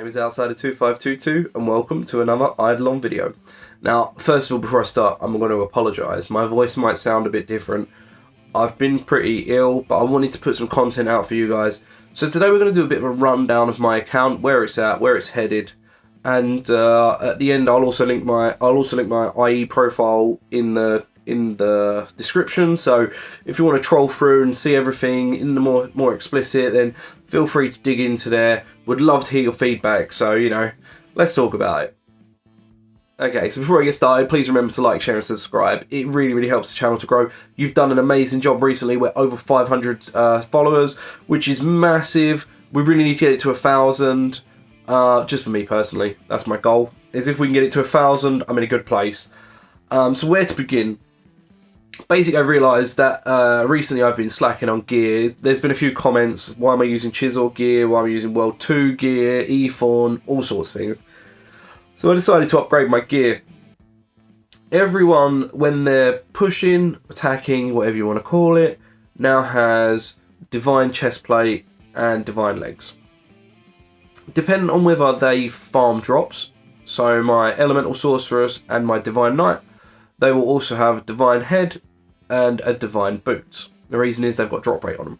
name is Outsider2522 and welcome to another Idleon video. Now, first of all, before I start, I'm going to apologise. My voice might sound a bit different. I've been pretty ill, but I wanted to put some content out for you guys. So today we're going to do a bit of a rundown of my account, where it's at, where it's headed, and at the end I'll also link my IE profile in the description. So if you want to troll through and see everything in the more explicit, then feel free to dig into there. Would love to hear your feedback, so let's talk about it. Okay, so before I get started, please remember to like, share and subscribe. It really helps the channel to grow. You've done an amazing job recently. We're over 500 followers, which is massive. We really need to get it to 1,000. Just for me personally, that's my goal, is if we can get it to 1,000, I'm in a good place. So where to begin? Basically, I realised that recently I've been slacking on gear. There's been a few comments, why am I using Chisel gear, why am I using World 2 gear, E-Fawn, all sorts of things. So I decided to upgrade my gear. Everyone, when they're pushing, attacking, whatever you want to call it, now has Divine Chestplate and Divine Legs. Depending on whether they farm drops, so my Elemental Sorceress and my Divine Knight, they will also have Divine Head and a Divine Boot. The reason is they've got drop rate on them.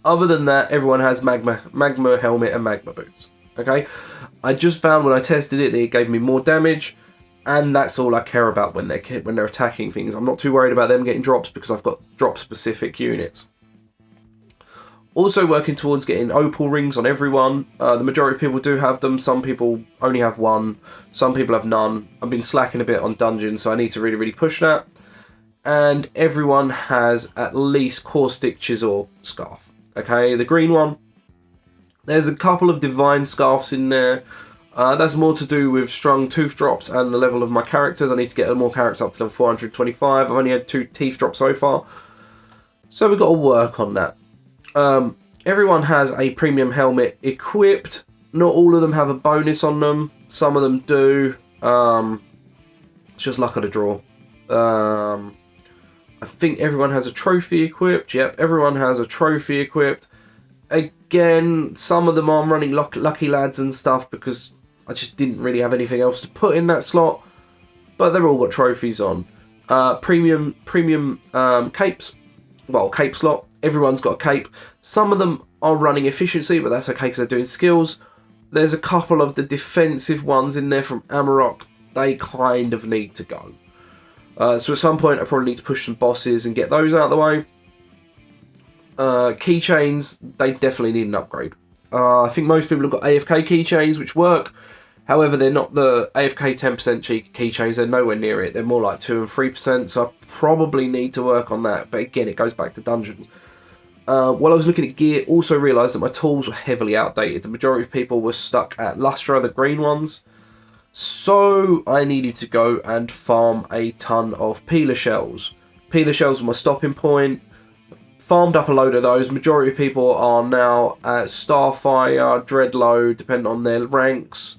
Other than that, everyone has Magma Helmet and Magma Boots. Okay, I just found when I tested it, it gave me more damage, and that's all I care about when they're attacking things. I'm not too worried about them getting drops because I've got drop-specific units. Also working towards getting opal rings on everyone. The majority of people do have them. Some people only have one. Some people have none. I've been slacking a bit on dungeons, so I need to really push that. And everyone has at least Caustic Chisel Scarf. Okay, the green one. There's a couple of Divine Scarfs in there. That's more to do with strung tooth drops and the level of my characters. I need to get more characters up to level 425. I've only had 2 teeth drops so far. So we've got to work on that. Everyone has a premium helmet equipped. Not all of them have a bonus on them. Some of them do. It's just luck of the draw. I think everyone has a trophy equipped. Yep, everyone has a trophy equipped. Again, some of them are running Lucky Lads and stuff because I just didn't really have anything else to put in that slot. But they've all got trophies on. Premium capes. Well, cape slot. Everyone's got a cape. Some of them are running efficiency, but that's okay because they're doing skills. There's a couple of the defensive ones in there from Amarok. They kind of need to go. So at some point I probably need to push some bosses and get those out of the way. Keychains, they definitely need an upgrade. I think most people have got AFK keychains which work. However, they're not the AFK 10% keychains. They're nowhere near it. They're more like 2 and 3%. So I probably need to work on that. But again, it goes back to dungeons. While I was looking at gear, also realised that my tools were heavily outdated. The majority of people were stuck at Lustra, the green ones. So I needed to go and farm a ton of peeler shells. Peeler shells were my stopping point. Farmed up a load of those. Majority of people are now at Starfire, Dreadlow, depending on their ranks.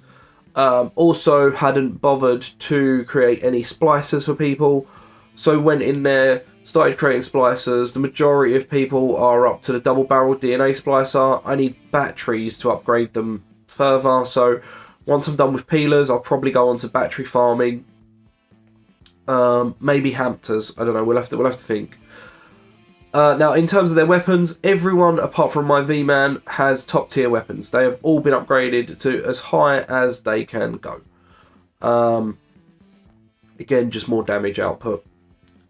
Also hadn't bothered to create any splicers for people. So went in there, started creating splicers. The majority of people are up to the double barrel DNA splicer. I need batteries to upgrade them further. So once I'm done with peelers, I'll probably go on to battery farming. Maybe Hampters. I don't know. We'll have to think. Now, in terms of their weapons, everyone apart from my V-Man has top tier weapons. They have all been upgraded to as high as they can go. Again, just more damage output.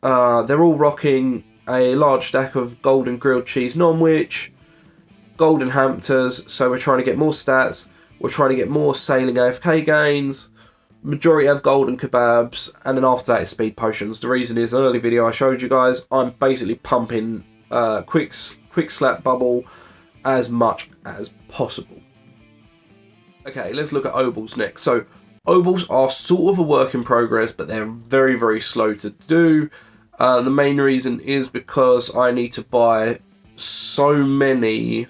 They're all rocking a large stack of golden grilled cheese non-witch, golden Hampters, so we're trying to get more stats. We're trying to get more sailing AFK gains. Majority have golden kebabs, and then after that is speed potions. The reason is, an early video I showed you guys, I'm basically pumping quick slap bubble as much as possible. Okay, let's look at Obals next. So Obals are sort of a work in progress, but they're very slow to do. The main reason is because I need to buy so many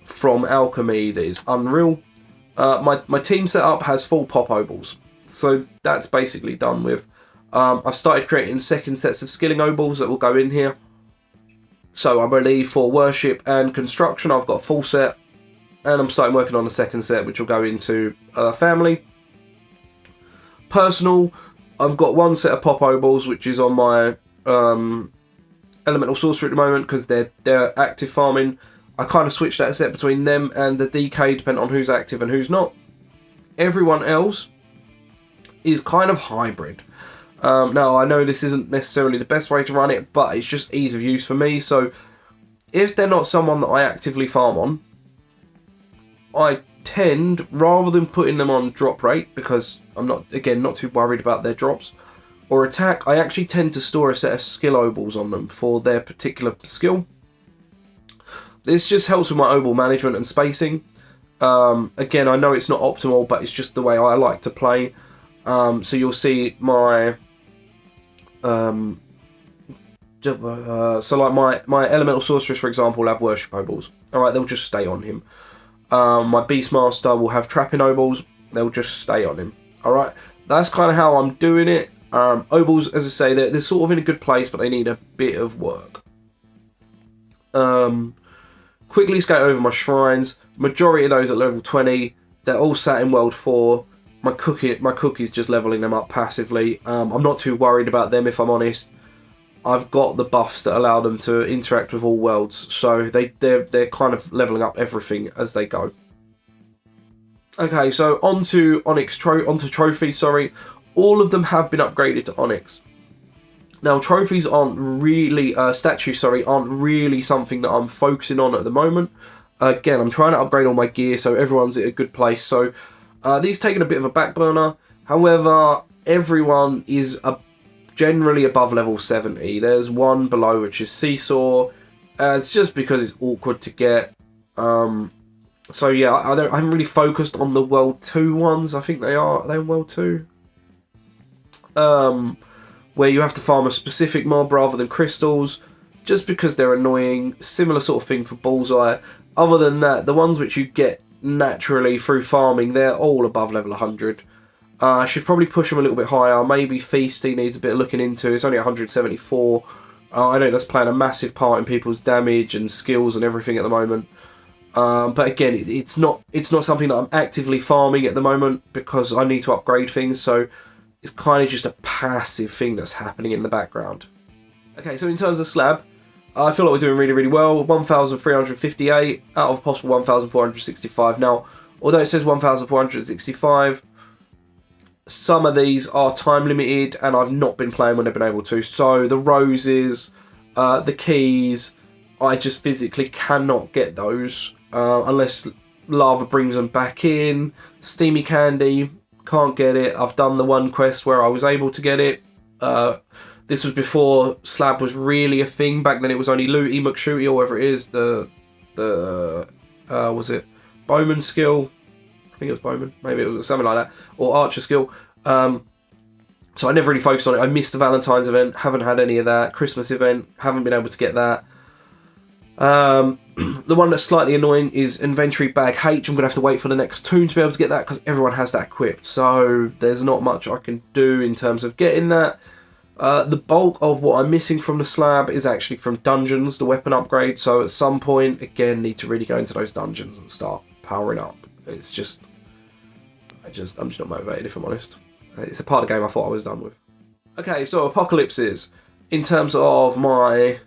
from Alchemy that is unreal. My team setup has full pop Obals. So that's basically done with. I've started creating second sets of skilling Obals that will go in here. So I believe for worship and construction I've got a full set. and I'm starting working on the second set, which will go into family. Personal, I've got one set of pop Obals, which is on my elemental sorcerer at the moment because they're active farming. I kind of switched that set between them and the DK, depending on who's active and who's not. Everyone else is kind of hybrid. Now, I know this isn't necessarily the best way to run it, but it's just ease of use for me. So, if they're not someone that I actively farm on, I tend, rather than putting them on drop rate, because I'm not too worried about their drops, or attack, I actually tend to store a set of skill Obals on them for their particular skill. This just helps with my Obal management and spacing. Again, I know it's not optimal, but it's just the way I like to play. So you'll see my so like my elemental sorceress, for example, will have worship Obals. Alright, they'll just stay on him. My Beastmaster will have trapping Obals. They'll just stay on him. Alright, that's kind of how I'm doing it. Obals, as I say, they're sort of in a good place, but they need a bit of work. Quickly skate over my shrines. Majority of those at level 20. They're all sat in World 4. My cookie's just leveling them up passively. I'm not too worried about them, if I'm honest. I've got the buffs that allow them to interact with all worlds, so they're kind of leveling up everything as they go. Okay, so onto trophies. Sorry, all of them have been upgraded to Onyx. Now, trophies aren't really statues. Sorry, aren't really something that I'm focusing on at the moment. Again, I'm trying to upgrade all my gear so everyone's at a good place. So these taking a bit of a back burner. However, everyone is generally above level 70. There's one below, which is Seesaw. It's just because it's awkward to get. So yeah, I haven't really focused on the World 2 ones. I think they're World 2. Where you have to farm a specific mob rather than crystals, just because they're annoying. Similar sort of thing for Bullseye. Other than that, the ones which you get naturally through farming, they're all above level 100. I should probably push them a little bit higher. Maybe Feasty needs a bit of looking into. It's only 174. I know that's playing a massive part in people's damage and skills and everything at the moment. But again, it's not something that I'm actively farming at the moment because I need to upgrade things. So it's kind of just a passive thing that's happening in the background. Okay, so in terms of Slab, I feel like we're doing really, really well. 1,358 out of a possible 1,465. Now, although it says 1,465, some of these are time limited and I've not been playing when I've been able to. So the roses, the keys, I just physically cannot get those unless Lava brings them back in. Steamy Candy, can't get it. I've done the one quest where I was able to get it. This was before Slab was really a thing. Back then it was only Looty, McShooty, or whatever it is. Was it Bowman skill? I think it was Bowman. Maybe it was something like that. Or Archer skill. So I never really focused on it. I missed the Valentine's event. Haven't had any of that. Christmas event. Haven't been able to get that. The one that's slightly annoying is Inventory Bag H. I'm going to have to wait for the next toon to be able to get that because everyone has that equipped. So there's not much I can do in terms of getting that. The bulk of what I'm missing from the Slab is actually from dungeons, the weapon upgrade. So at some point, again, need to really go into those dungeons and start powering up. It's just, I'm just not motivated, if I'm honest. It's a part of the game I thought I was done with. Okay, so Apocalypses. In terms of my,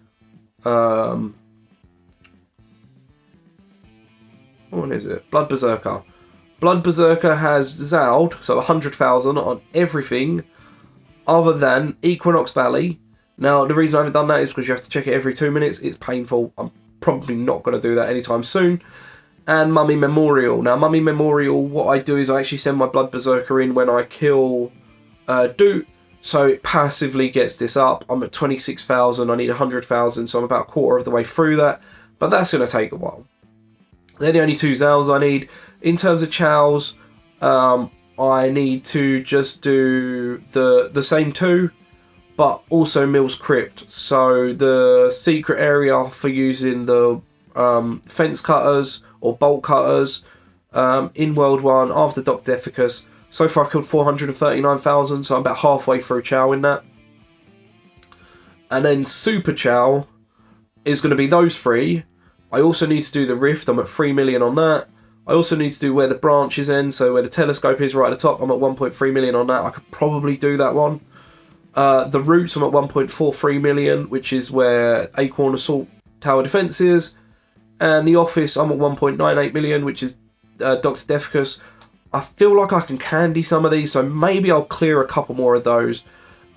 what is it? Blood Berserker. Blood Berserker has Zowd, so 100,000 on everything other than Equinox Valley. Now, the reason I haven't done that is because you have to check it every 2 minutes. It's painful. I'm probably not going to do that anytime soon. And Mummy Memorial. Now, Mummy Memorial, what I do is I actually send my Blood Berserker in when I kill Doot. So it passively gets this up. I'm at 26,000. I need 100,000. So I'm about a quarter of the way through that. But that's going to take a while. They're the only two Zows I need. In terms of Chows, I need to just do the same two, but also Mill's Crypt. So the secret area for using the fence cutters or bolt cutters in World 1 after Dr. Efficus. So far I've killed 439,000, so I'm about halfway through Chow in that. And then Super Chow is going to be those three. I also need to do the Rift. I'm at 3 million on that. I also need to do where the branches end, so where the telescope is right at the top. I'm at 1.3 million on that. I could probably do that one. The roots, I'm at 1.43 million, which is where Acorn Assault Tower Defense is. And the office, I'm at 1.98 million, which is Dr. Defcus. I feel like I can candy some of these, so maybe I'll clear a couple more of those.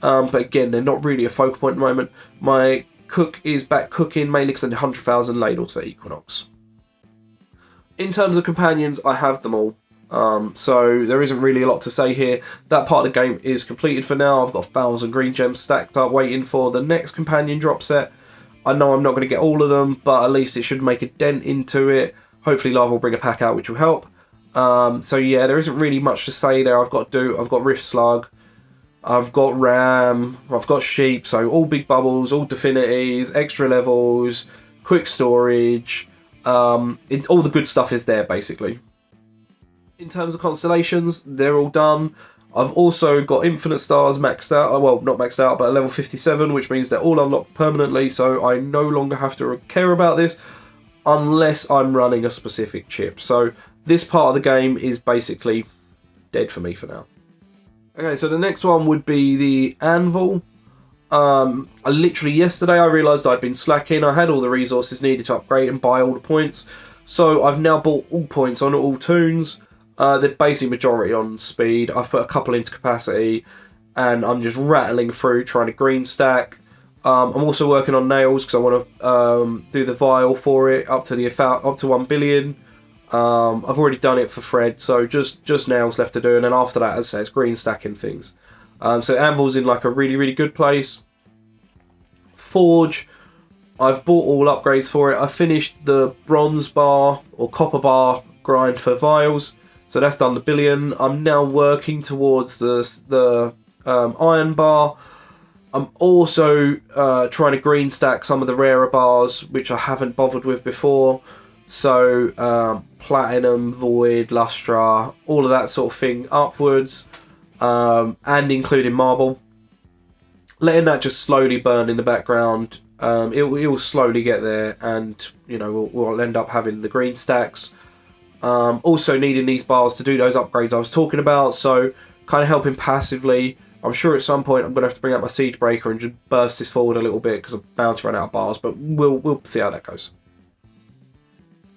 But again, they're not really a focal point at the moment. My cook is back cooking, mainly because I need 100,000 ladles for Equinox. In terms of companions, I have them all. So there isn't really a lot to say here. That part of the game is completed for now. I've got 1,000 green gems stacked up waiting for the next companion drop set. I know I'm not going to get all of them, but at least it should make a dent into it. Hopefully Lava will bring a pack out, which will help. So yeah, there isn't really much to say there. I've got Rift Slug, I've got Ram, I've got Sheep, so all big bubbles, all Divinities, extra levels, quick storage. It's all the good stuff is there basically. In terms of Constellations, they're all done. I've also got Infinite Stars maxed out, well not maxed out, but at level 57, which means they're all unlocked permanently, so I no longer have to care about this unless I'm running a specific chip. So this part of the game is basically dead for me for now. Okay, so the next one would be the Anvil. Literally yesterday I realised I'd been slacking. I had all the resources needed to upgrade and buy all the points. So I've now bought all points on all toons. They're basically majority on speed. I've put a couple into capacity and I'm just rattling through trying to green stack. I'm also working on nails because I want to do the vial for it up to 1 billion. I've already done it for Fred, so just nails left to do, and then after that, as I say, it's green stacking things. So Anvil's in like a really good place. Forge, I've bought all upgrades for it. I finished the bronze bar or copper bar grind for vials, so that's done the billion. I'm now working towards the iron bar. I'm also trying to green stack some of the rarer bars, which I haven't bothered with before. So platinum, void, lustra, all of that sort of thing upwards, and including marble. Letting that just slowly burn in the background. It will slowly get there, and you know we'll end up having the green stacks. Also needing these bars to do those upgrades I was talking about, so kind of helping passively. I'm sure at some point I'm going to have to bring out my siege breaker and just burst this forward a little bit because I'm bound to run out of bars, but we'll see how that goes.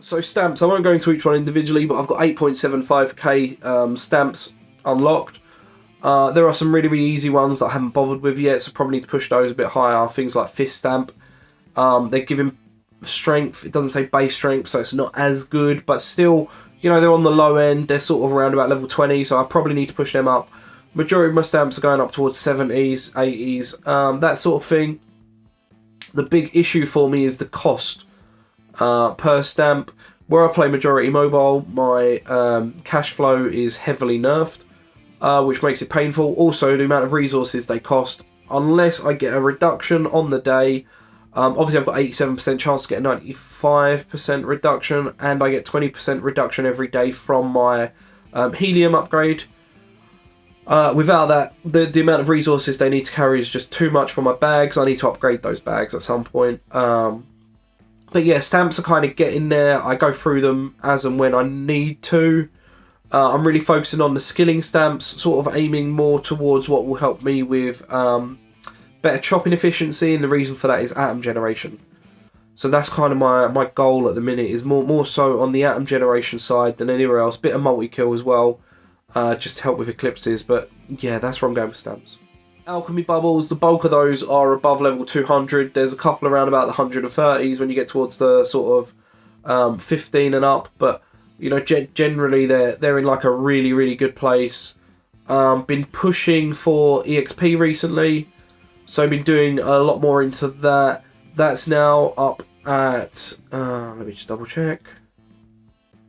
So stamps, I won't go into each one individually, but I've got 8.75k stamps unlocked. There are some really easy ones that I haven't bothered with yet, so probably need to push those a bit higher. Things like fist stamp. They're giving strength. It doesn't say base strength, so it's not as good, but still, you know, they're on the low end. They're sort of around about level 20, so I probably need to push them up. Majority of my stamps are going up towards 70s, 80s, that sort of thing. The big issue for me is the cost per stamp. Where I play majority mobile, my cash flow is heavily nerfed, which makes it painful. Also, the amount of resources they cost, unless I get a reduction on the day. Obviously, I've got 87% chance to get a 95% reduction, and I get 20% reduction every day from my helium upgrade. Without that, the amount of resources they need to carry is just too much for my bags. I need to upgrade those bags at some point. But yeah, stamps are kind of getting there. I go through them as and when I need to. I'm really focusing on the skilling stamps, sort of aiming more towards what will help me with better chopping efficiency, and the reason for that is atom generation. So that's kind of my goal at the minute, is more so on the atom generation side than anywhere else. Bit of multi-kill as well. Just to help with eclipses, but yeah, that's where I'm going with stamps. Alchemy bubbles, the bulk of those are above level 200. There's a couple around about the 130s when you get towards the sort of 15 and up, but you know, generally they're in like a really good place. Been pushing for EXP recently, so I've been doing a lot more into that. That's now up at let me just double check.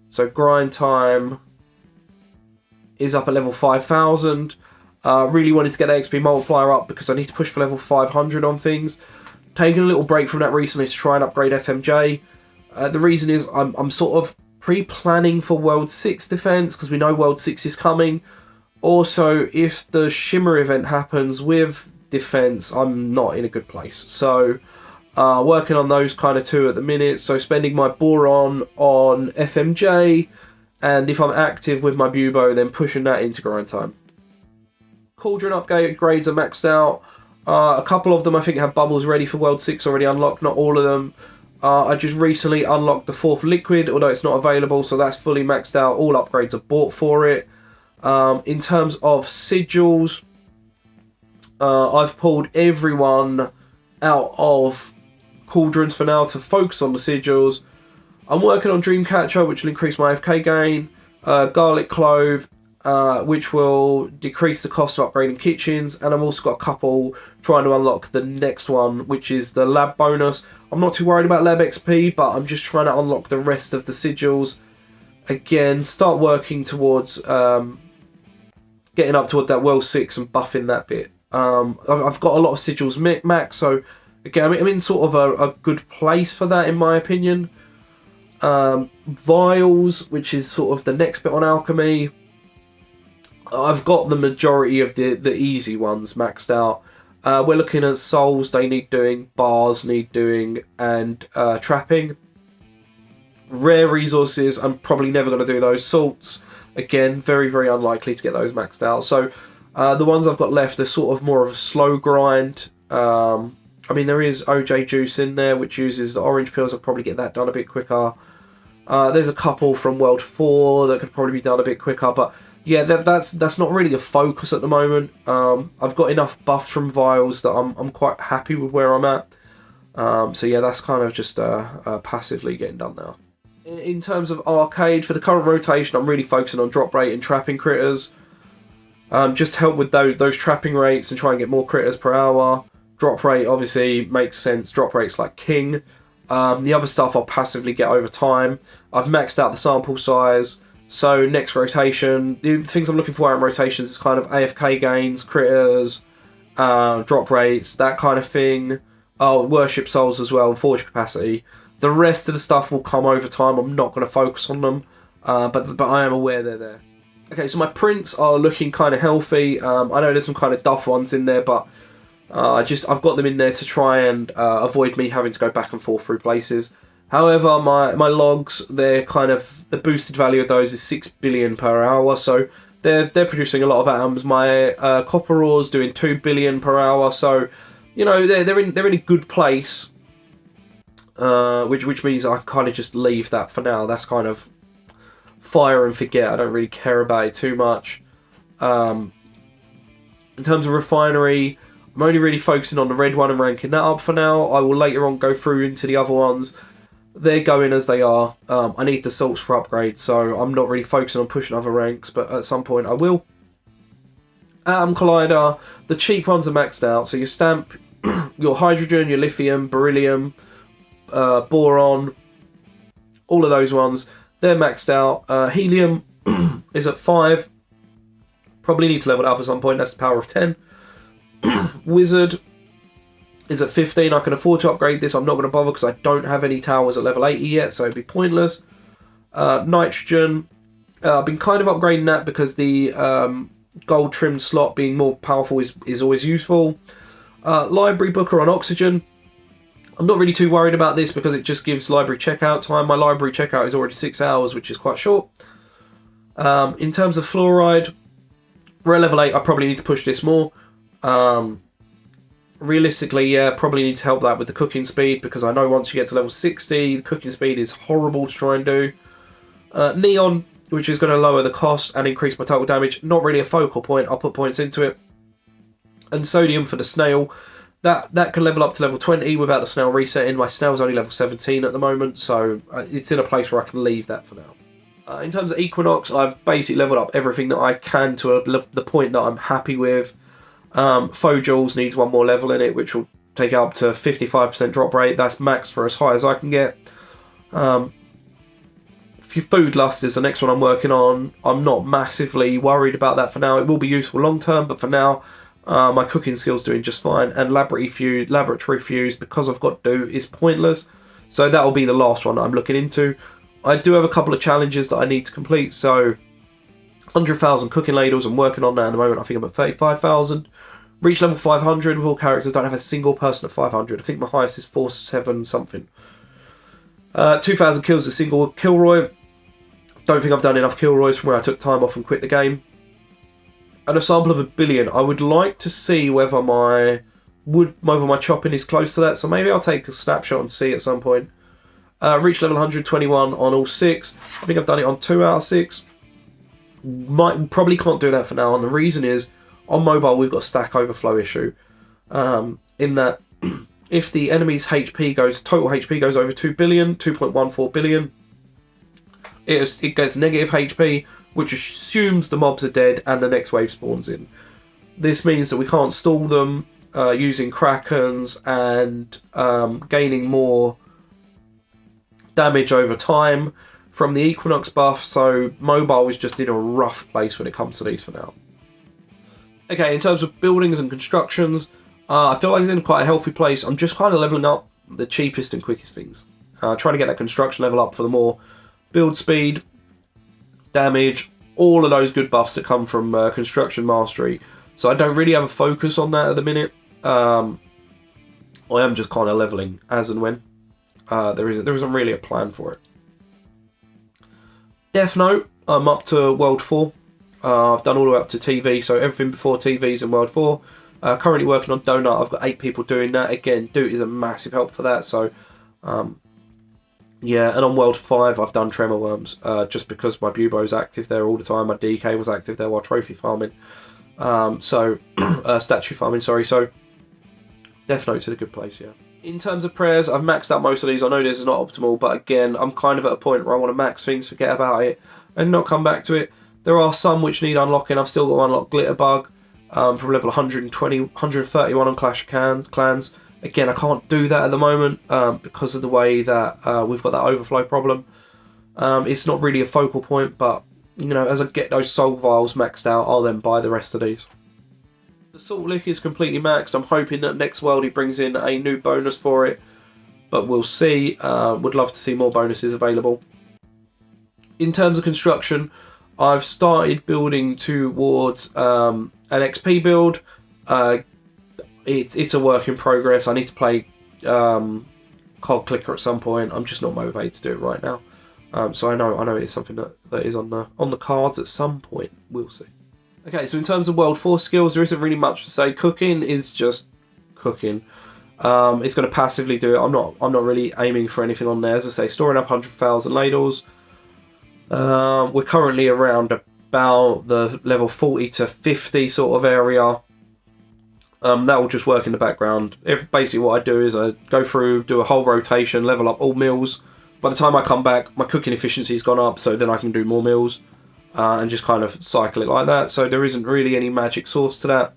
So grind time is up at level 5,000. Really wanted to get that XP multiplier up because I need to push for level 500 on things. Taking a little break from that recently to try and upgrade FMJ. The reason is I'm sort of pre-planning for World 6 defense because we know World 6 is coming. Also, if the Shimmer event happens with defense, I'm not in a good place. So working on those kind of two at the minute. So spending my boron on FMJ, and if I'm active with my bubo, then pushing that into grind time. Cauldron upgrades are maxed out. A couple of them I think have bubbles ready for World 6 already unlocked, not all of them. I just recently unlocked the 4th liquid, although it's not available, so that's fully maxed out. All upgrades are bought for it. In terms of sigils, I've pulled everyone out of Cauldrons for now to focus on the sigils. I'm working on Dreamcatcher, which will increase my AFK gain. Garlic Clove, which will decrease the cost of upgrading kitchens. And I've also got a couple trying to unlock the next one, which is the lab bonus. I'm not too worried about lab XP, but I'm just trying to unlock the rest of the sigils. Again, start working towards getting up toward that World 6 and buffing that bit. I've got a lot of sigils max, so again, I'm in sort of a good place for that, in my opinion. Vials, which is sort of the next bit on alchemy, I've got the majority of the easy ones maxed out. We're looking at souls, they need doing, bars need doing, and trapping. Rare resources, I'm probably never going to do those. Salts, again, very, very unlikely to get those maxed out. So the ones I've got left are sort of more of a slow grind. I mean, there is OJ juice in there, which uses the orange pills. I'll probably get that done a bit quicker. There's a couple from World 4 that could probably be done a bit quicker, but yeah, that's not really a focus at the moment. I've got enough buffs from vials that I'm quite happy with where I'm at. So yeah, that's kind of just passively getting done now. In terms of arcade, for the current rotation, I'm really focusing on drop rate and trapping critters. Just help with those trapping rates and try and get more critters per hour. Drop rate obviously makes sense. Drop rate's like king. The other stuff I'll passively get over time. I've maxed out the sample size. So next rotation, the things I'm looking for out in rotations is kind of AFK gains, critters, drop rates, that kind of thing. Oh, worship souls as well, forge capacity. The rest of the stuff will come over time. I'm not going to focus on them, but I am aware they're there. Okay, so my prints are looking kind of healthy. I know there's some kind of duff ones in there, but I've got them in there to try and avoid me having to go back and forth through places. However, my logs, they're kind of, the boosted value of those is 6 billion per hour, so they're producing a lot of atoms. My copper ore's doing 2 billion per hour, so you know they're in a good place. Which means I kind of just leave that for now. That's kind of fire and forget. I don't really care about it too much. In terms of refinery, I'm only really focusing on the red one and ranking that up for now. I will later on go through into the other ones. They're going as they are. I need the salts for upgrades, so I'm not really focusing on pushing other ranks, but at some point I will. Atom Collider, the cheap ones are maxed out, so your stamp, your hydrogen, your lithium, beryllium, boron, all of those ones, they're maxed out. Helium is at 5. Probably need to level it up at some point, that's the power of 10. Wizard is at 15. I can afford to upgrade this. I'm not going to bother because I don't have any towers at level 80 yet, so it'd be pointless. Nitrogen, I've been kind of upgrading that because the gold trimmed slot being more powerful is always useful. Library Booker on oxygen. I'm not really too worried about this because it just gives library checkout time. My library checkout is already 6 hours, which is quite short. In terms of fluoride, we're at level 8. I probably need to push this more. Realistically, yeah, probably need to help that with the cooking speed because I know once you get to level 60, the cooking speed is horrible to try and do. Neon, which is going to lower the cost and increase my total damage. Not really a focal point. I'll put points into it. And sodium for the snail. That can level up to level 20 without the snail resetting. My snail's only level 17 at the moment, so it's in a place where I can leave that for now. In terms of Equinox, I've basically leveled up everything that I can to the point that I'm happy with. Faux Jewels needs one more level in it, which will take it up to 55% drop rate. That's max for as high as I can get. Food Lust is the next one I'm working on. I'm not massively worried about that for now. It will be useful long term, but for now, my cooking skill's doing just fine. And Laboratory Fuse, because I've got do, is pointless. So that'll be the last one I'm looking into. I do have a couple of challenges that I need to complete, so 100,000 cooking ladles, I'm working on that at the moment. I think I'm at 35,000. Reach level 500 with all characters. Don't have a single person at 500. I think my highest is 47 something. 2,000 kills a single Kilroy. Don't think I've done enough Kilroys from where I took time off and quit the game. And a sample of 1 billion. I would like to see whether my chopping is close to that. So maybe I'll take a snapshot and see at some point. Reach level 121 on all 6. I think I've done it on 2 out of 6. Probably can't do that for now. And the reason is, on mobile we've got a stack overflow issue. In that, if the enemy's total HP goes over 2 billion, 2.14 billion, it gets negative HP, which assumes the mobs are dead and the next wave spawns in. This means that we can't stall them using Krakens and gaining more damage over time from the Equinox buff, so mobile is just in a rough place when it comes to these for now. Okay, in terms of buildings and constructions, I feel like it's in quite a healthy place. I'm just kind of leveling up the cheapest and quickest things. Trying to get that construction level up for the more build speed, damage, all of those good buffs that come from construction mastery. So I don't really have a focus on that at the minute. I am just kind of leveling as and when. There isn't really a plan for it. Death Note, I'm up to World 4. I've done all the way up to TV, so everything before TV's in World 4. Currently working on Donut. I've got 8 people doing that. Again, Doot is a massive help for that. So, yeah, and on World 5, I've done Tremor Worms, just because my Bubo's active there all the time. My DK was active there while trophy farming. Statue farming, sorry. So, Death Note's in a good place, yeah. In terms of prayers, I've maxed out most of these. I know this is not optimal, but again, I'm kind of at a point where I want to max things, forget about it, and not come back to it. There are some which need unlocking. I've still got to unlock Glitterbug from level 120, 131 on Clash of Clans. Again, I can't do that at the moment because of the way that we've got that overflow problem. It's not really a focal point, but you know, as I get those soul vials maxed out, I'll then buy the rest of these. The Salt Lick is completely maxed. I'm hoping that next world he brings in a new bonus for it, but we'll see. Would love to see more bonuses available. In terms of construction, I've started building towards an XP build. It's a work in progress. I need to play Cog Clicker at some point. I'm just not motivated to do it right now. So I know it's something that is on the cards at some point. We'll see. Okay, so in terms of World 4 skills, there isn't really much to say. Cooking is just cooking. It's going to passively do it. I'm not really aiming for anything on there. As I say, storing up 100,000 ladles. We're currently around about the level 40 to 50 sort of area. That will just work in the background. Basically what I do is I go through, do a whole rotation, level up all meals. By the time I come back, my cooking efficiency's gone up, so then I can do more meals. And just kind of cycle it like that. So there isn't really any magic source to that.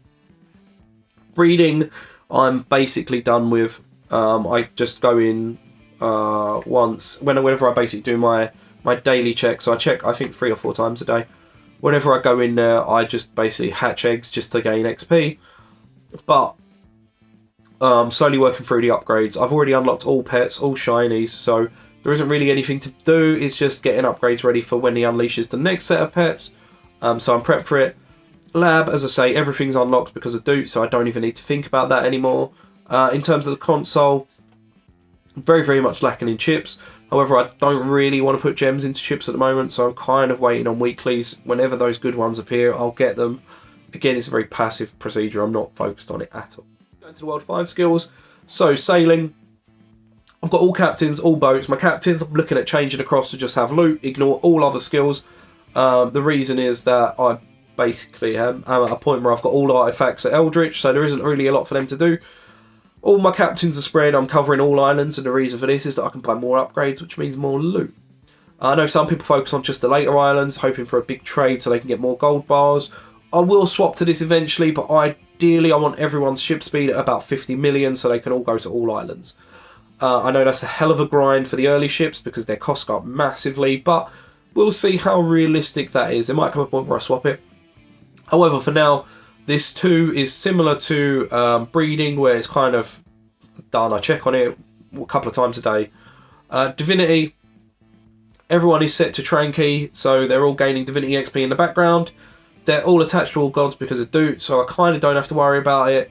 Breeding, I'm basically done with. I just go in once, whenever I basically do my daily check. So I check, I think, 3 or 4 times a day. Whenever I go in there, I just basically hatch eggs just to gain XP. But slowly working through the upgrades. I've already unlocked all pets, all shinies, so there isn't really anything to do. It's just getting upgrades ready for when he unleashes the next set of pets. So I'm prepped for it. Lab, as I say, everything's unlocked because of Doot, so I don't even need to think about that anymore. In terms of the console, very, very much lacking in chips. However, I don't really want to put gems into chips at the moment, so I'm kind of waiting on weeklies. Whenever those good ones appear, I'll get them. Again, it's a very passive procedure. I'm not focused on it at all. Going to the World 5 skills. So, sailing. I've got all captains, all boats. My captains, I'm looking at changing across to just have loot, ignore all other skills. The reason is that I basically am at a point where I've got all artifacts at Eldritch, so there isn't really a lot for them to do. All my captains are spread, I'm covering all islands, and the reason for this is that I can play more upgrades, which means more loot. I know some people focus on just the later islands, hoping for a big trade so they can get more gold bars. I will swap to this eventually, but ideally I want everyone's ship speed at about 50 million so they can all go to all islands. I know that's a hell of a grind for the early ships because their costs go up massively, but we'll see how realistic that is. There might come a point where I swap it. However, for now, this too is similar to breeding, where it's kind of done. I check on it a couple of times a day. Divinity, everyone is set to Tranky, so they're all gaining Divinity XP in the background. They're all attached to all gods because of Doot, so I kind of don't have to worry about it.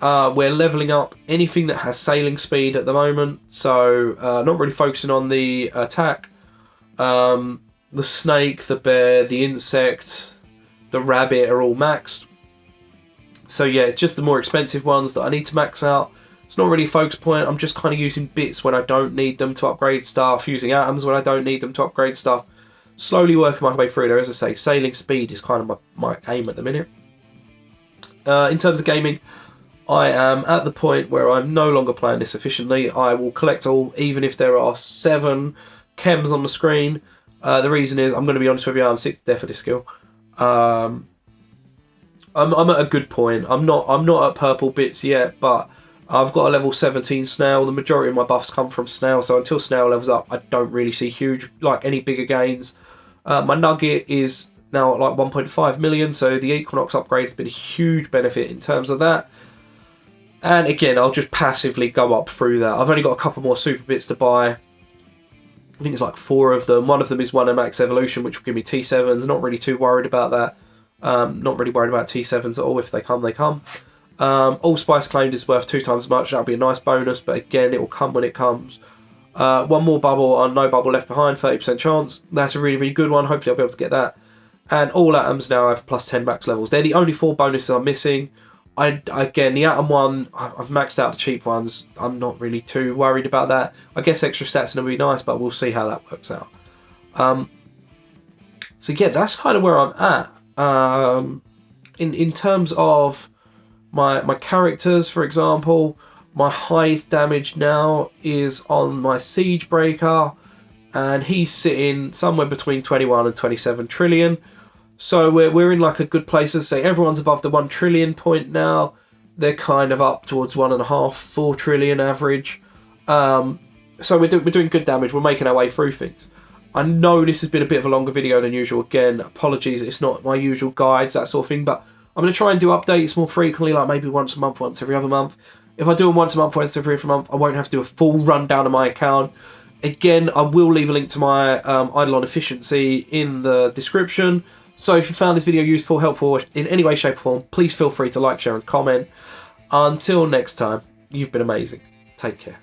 We're leveling up anything that has sailing speed at the moment, so not really focusing on the attack. The snake, the bear, the insect, the rabbit are all maxed. So yeah, it's just the more expensive ones that I need to max out. It's not really a focus point. I'm just kind of using bits when I don't need them to upgrade stuff, using atoms when I don't need them to upgrade stuff. Slowly working my way through there. As I say, sailing speed is kind of my aim at the minute. In terms of gaming, I am at the point where I'm no longer playing this efficiently. I will collect all, even if there are 7 chems on the screen. The reason is, I'm going to be honest with you, I'm sick to death of this skill. I'm at a good point. I'm not at purple bits yet, but I've got a level 17 snail. The majority of my buffs come from snail, so until snail levels up, I don't really see any bigger gains. My nugget is now at like 1.5 million, so the Equinox upgrade has been a huge benefit in terms of that. And again, I'll just passively go up through that. I've only got a couple more super bits to buy. I think it's like 4 of them. One of them is 1 max evolution, which will give me T7s. Not really too worried about that. Not really worried about T7s at all. If they come, they come. Allspice claimed is worth 2 times as much. That'll be a nice bonus, but again, it will come when it comes. 1 more bubble on no bubble left behind, 30% chance. That's a really, really good one. Hopefully I'll be able to get that. And all atoms now have plus 10 max levels. They're the only 4 bonuses I'm missing. Again, the atom one, I've maxed out the cheap ones. I'm not really too worried about that. I guess extra stats are going to be nice, but we'll see how that works out. So yeah, that's kind of where I'm at. In terms of my characters, for example, my highest damage now is on my Siege Breaker, and he's sitting somewhere between 21 and 27 trillion. So we're in like a good place. As I say, everyone's above the 1 trillion point now. They're kind of up towards 1.5, 4 trillion average. So we're doing good damage. We're making our way through things. I know this has been a bit of a longer video than usual. Again, apologies, it's not my usual guides, that sort of thing. But I'm going to try and do updates more frequently, like maybe once a month, once every other month. If I do them once a month, once every other month, I won't have to do a full rundown of my account. Again, I will leave a link to my Idleon efficiency in the description. So if you found this video useful, helpful in any way, shape or form, please feel free to like, share and comment. Until next time, you've been amazing. Take care.